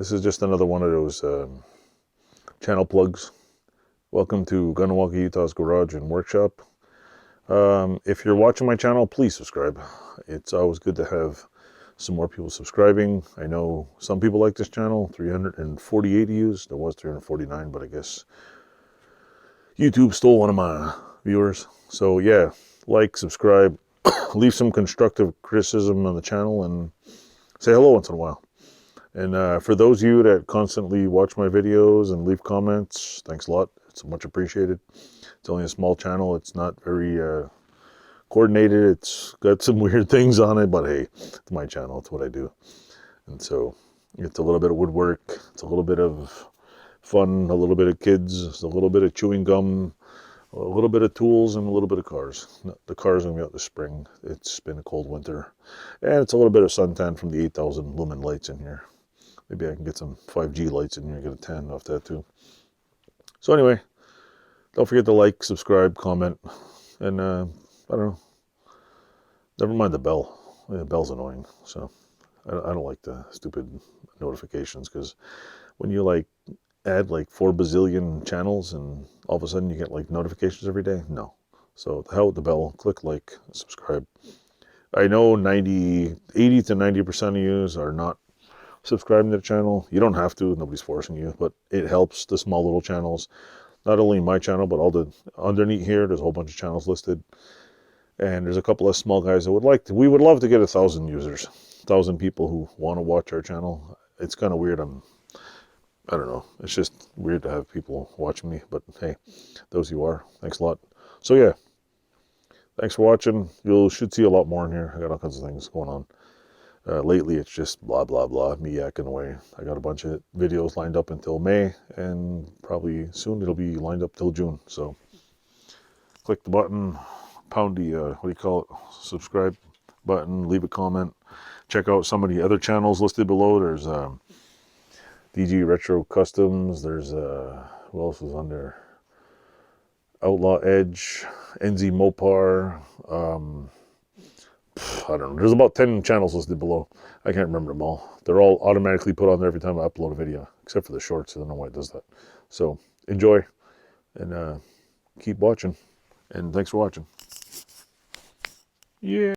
This is just another one of those channel plugs. Welcome to Ganawaka Utah's Garage and Workshop. If you're watching my channel, please subscribe. It's always good to have some more people subscribing. I know some people like this channel. 348 views. There was 349, but I guess YouTube stole one of my viewers. So yeah, like, subscribe, leave some constructive criticism on the channel, and say hello once in a while. And for those of you that constantly watch my videos and leave comments, thanks a lot. It's much appreciated. It's only a small channel. It's not very coordinated. It's got some weird things on it, but hey, it's my channel. It's what I do. And so it's a little bit of woodwork. It's a little bit of fun, a little bit of kids, it's a little bit of chewing gum, a little bit of tools, and a little bit of cars. The cars are going to be out this spring. It's been a cold winter. And it's a little bit of suntan from the 8,000 lumen lights in here. Maybe I can get some 5G lights in here and get a tan off that too. So anyway, don't forget to like, subscribe, comment, and I don't know. Never mind the bell. The bell's annoying. So I don't like the stupid notifications, because when you like add like 4 bazillion channels and all of a sudden you get like notifications every day, no. So the hell with the bell. Click like, subscribe. I know 80 to 90% of you are not subscribing to the channel. You don't have to, nobody's forcing you, but it helps the small little channels. Not only my channel, but all the underneath here, there's a whole bunch of channels listed. And there's a couple of small guys that we would love to get 1,000 users, 1,000 people who want to watch our channel. It's kind of weird. I don't know. It's just weird to have people watching me, but hey, those you are, thanks a lot. So yeah, thanks for watching. You should see a lot more in here. I got all kinds of things going on. Lately, it's just blah, blah, blah, me yakking away. I got a bunch of videos lined up until May, and probably soon it'll be lined up till June. So click the button, pound the, what do you call it, subscribe button, leave a comment. Check out some of the other channels listed below. There's DG Retro Customs. There's, who else was on there? Outlaw Edge, NZ Mopar, I don't know. There's about 10 channels listed below. I can't remember them all. They're all automatically put on there every time I upload a video, except for the shorts. I don't know why it does that. So enjoy and keep watching. And thanks for watching. Yeah.